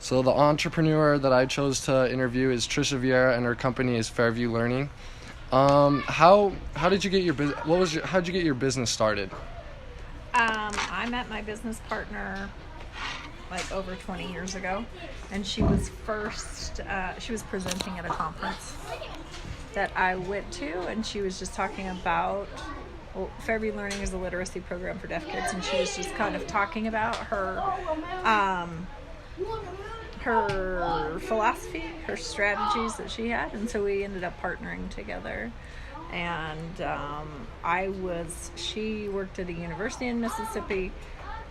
So the entrepreneur that I chose to interview is Trisha Vieira, and her company is Fairview Learning. How did you get your how did you get your business started? I met my business partner like over 20 years ago, and she was presenting at a conference that I went to, and she was just talking about, well, Fairview Learning is a literacy program for deaf kids, and she was just kind of talking about her philosophy, her strategies that she had, and so we ended up partnering together. And she worked at a university in Mississippi.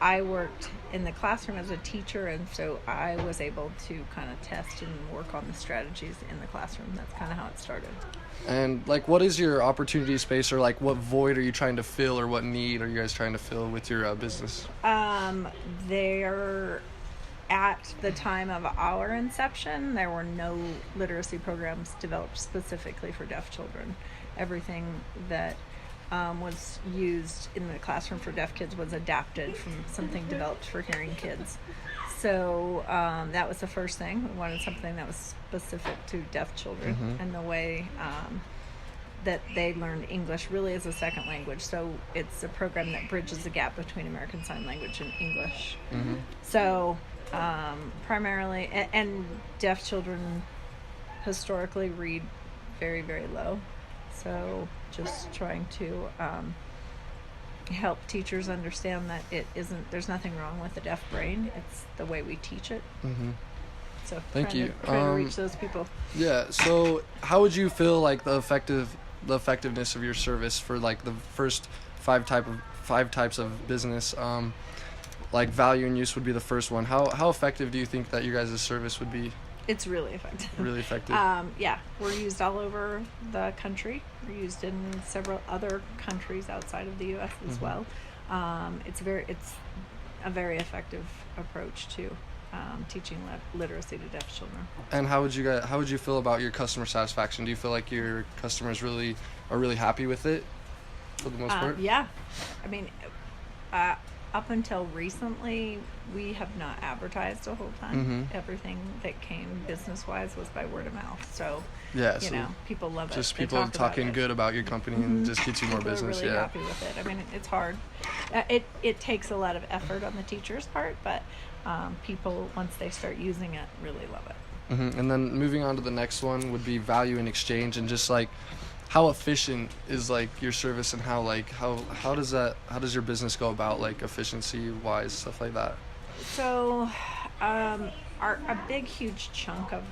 I worked in the classroom as a teacher, and so I was able to kind of test and work on the strategies in the classroom. That's kind of how it started. And like, what is your opportunity space, or like what void are you trying to fill, or what need are you guys trying to fill with your business? There, at the time of our inception, there were no literacy programs developed specifically for deaf children. Everything that was used in the classroom for deaf kids was adapted from something developed for hearing kids. So that was the first thing. We wanted something that was specific to deaf children, and the way that they learned English really as a second language. So it's a program that bridges the gap between American Sign Language and English. So primarily, and deaf children historically read very, very low. So just trying to help teachers understand that there's nothing wrong with the deaf brain. It's the way we teach it. So Thank you. Trying to reach those people. Yeah. So how would you feel like the effectiveness of your service for like the first five types of business? Like value and use would be the first one. How effective do you think that your guys' service would be? It's really effective. Really effective. Yeah, we're used all over the country. We're used in several other countries outside of the U.S. as well. It's a very effective approach to teaching literacy to deaf children. And how would you feel about your customer satisfaction? Do you feel like your customers are really happy with it for the most part? Yeah, I mean, up until recently, we have not advertised a whole ton. Everything that came business-wise was by word of mouth. So, yeah, people love it. Just people talking good about your company and just gets you more business. People are really happy with it. I mean, it's hard. It takes a lot of effort on the teacher's part, but people, once they start using it, really love it. And then moving on to the next one would be value in exchange, and just like, how efficient is like your service, and how does your business go about like efficiency wise, stuff like that? So a big huge chunk of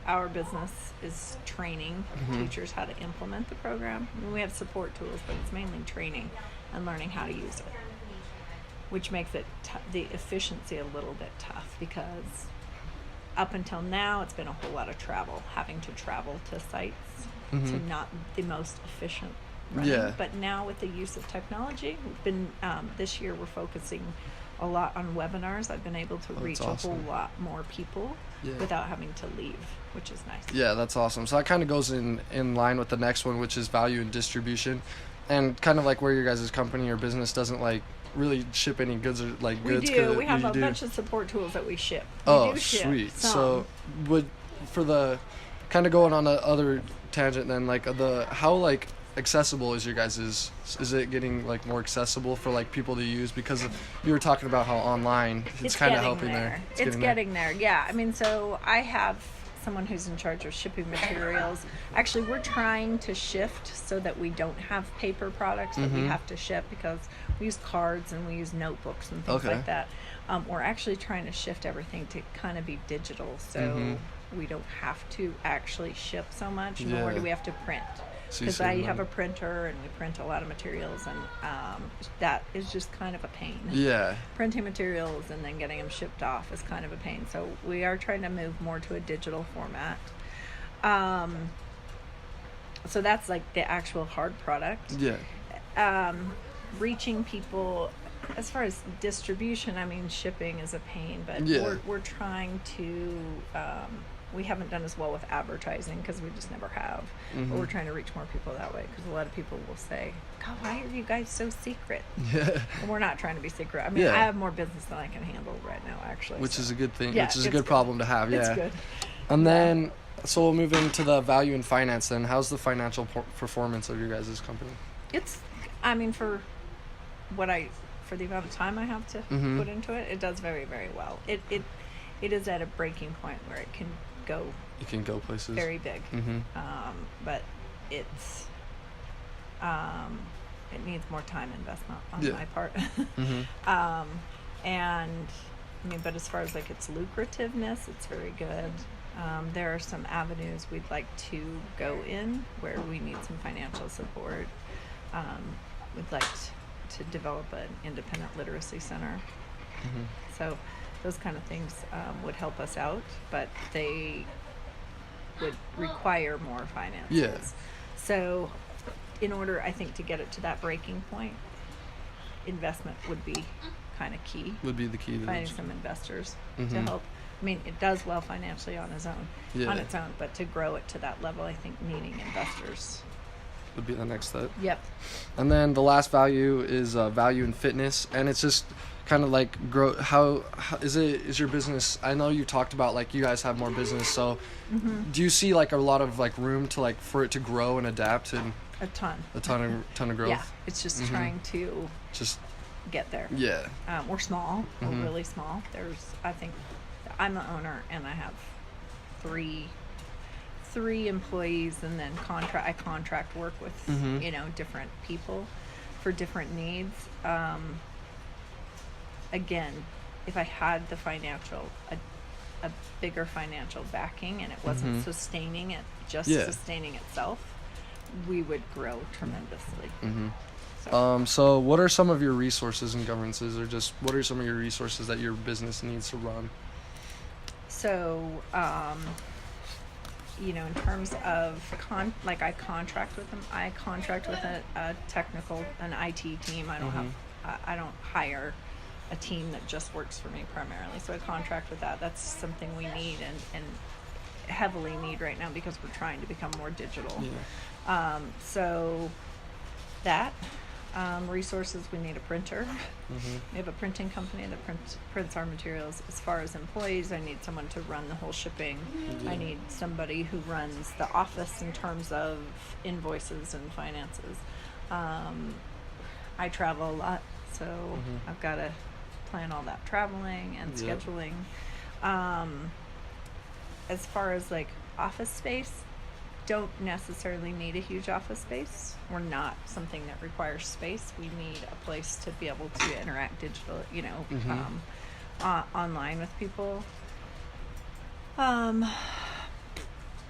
our business is training teachers how to implement the program. I mean, we have support tools, but it's mainly training and learning how to use it, which makes it the efficiency a little bit tough, because up until now it's been a whole lot of having to travel to sites. To not the most efficient running. Yeah. But now with the use of technology, we've been this year we're focusing a lot on webinars. I've been able to reach a whole lot more people without having to leave, which is nice. Yeah, that's awesome. So that kind of goes in line with the next one, which is value and distribution, and kind of like where your guys' company or business doesn't like really ship any goods, or like goods. We do. We have a bunch of support tools that we ship. Oh, sweet. So for the kind of going on the other tangent then, like how like accessible is your guys' is it getting like more accessible for like people to use, because you were talking about how online it's kind of helping there. It's getting there. Yeah, I mean, so I have someone who's in charge of shipping materials. Actually, we're trying to shift so that we don't have paper products that we have to ship, because we use cards and we use notebooks and things like that. We're actually trying to shift everything to kind of be digital, so we don't have to actually ship so much, nor do we have to print. Because I have a printer and we print a lot of materials, and that is just kind of a pain. Yeah. Printing materials and then getting them shipped off is kind of a pain. So we are trying to move more to a digital format. So that's like the actual hard product. Yeah. Reaching people, as far as distribution, I mean, shipping is a pain, but we're trying to we haven't done as well with advertising because we just never have. But we're trying to reach more people that way because a lot of people will say, God, why are you guys so secret? Yeah. And we're not trying to be secret. I mean, Yeah. I have more business than I can handle right now, actually. Which is a good thing. Yeah, which is a it's good problem to have. Yeah. It's good. And then, so we'll move into the value in finance then. How's the financial performance of your guys' company? It's, I mean, for the amount of time I have to put into it, it does very, very well. It is at a breaking point where it can go. It can go places. Very big. But it's, it needs more time investment on my part. And I mean, but as far as like its lucrativeness, it's very good. There are some avenues we'd like to go in where we need some financial support. We'd like to develop an independent literacy center. So those kind of things would help us out, but they would require more finances. Yeah. So in order, I think, to get it to that breaking point, investment would be kind of key. Would be the key to finding some investors to help. I mean, it does well financially on its own, but to grow it to that level, I think needing investors would be the next step. Yep. And then the last value is value in fitness, and it's just kind of like grow. How is your business? I know you talked about like you guys have more business, so do you see like a lot of like room to like for it to grow and adapt and a ton of growth? Yeah, it's just trying to just get there. Yeah. We're small. We're really small. I think I'm the owner, and I have three employees, and then I contract work with different people for different needs. Again, if I had the a bigger financial backing, and it wasn't sustaining it, sustaining itself, we would grow tremendously. So what are some of your resources and governances, or just what are some of your resources that your business needs to run? So, in terms of I contract with them. I contract with an IT team. I don't hire a team that just works for me primarily. So I contract with that. That's something we need and heavily need right now because we're trying to become more digital. Yeah. So that. Resources, we need a printer. We have a printing company that prints our materials. As far as employees, I need someone to run the whole shipping. I need somebody who runs the office in terms of invoices and finances. I travel a lot, so I've got to plan all that traveling and scheduling. As far as like office space, don't necessarily need a huge office space. We're not something that requires space. We need a place to be able to interact online with people.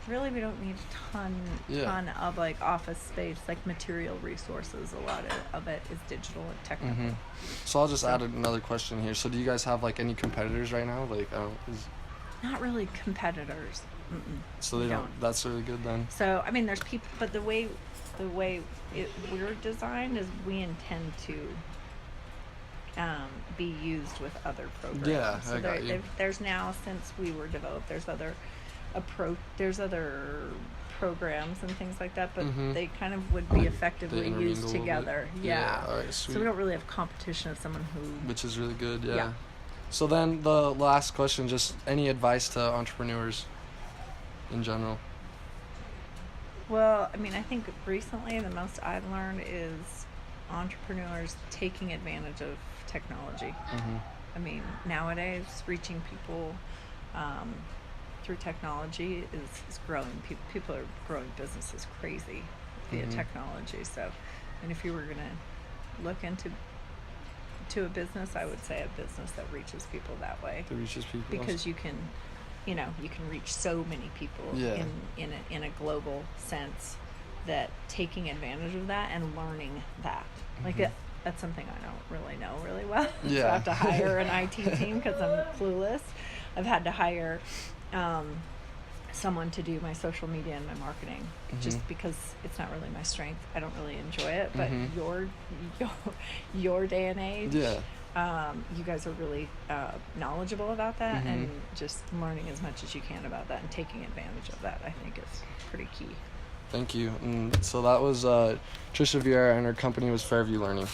Really, we don't need a ton of like office space, like material resources. A lot of it is digital and technical. So I'll just add another question here. So do you guys have like any competitors right now? Like, not really competitors. So they don't. That's really good then. So I mean, there's people, but the way we're designed is we intend to be used with other programs. Yeah, so I got you. There's now, since we were developed, there's other programs and things like that, but they kind of would be effectively used together. Yeah. All right, sweet. So we don't really have competition of someone who. Which is really good. Yeah. So then the last question, just any advice to entrepreneurs in general? Well, I mean, I think recently the most I've learned is entrepreneurs taking advantage of technology. I mean, nowadays reaching people through technology is growing. People are growing businesses crazy via technology. So, and if you were going to look into a business, I would say a business that reaches people that way. That reaches people. Because you can reach so many people in a global sense, that taking advantage of that and learning that. Like that's something I don't really know really well. Yeah. So I have to hire an IT team because I'm clueless. I've had to hire someone to do my social media and my marketing, just because it's not really my strength. I don't really enjoy it, but your day and age, you guys are really knowledgeable about that, Mhm. and just learning as much as you can about that and taking advantage of that, I think, is pretty key. Thank you. And so that was Trisha Vieira, and her company was Fairview Learning.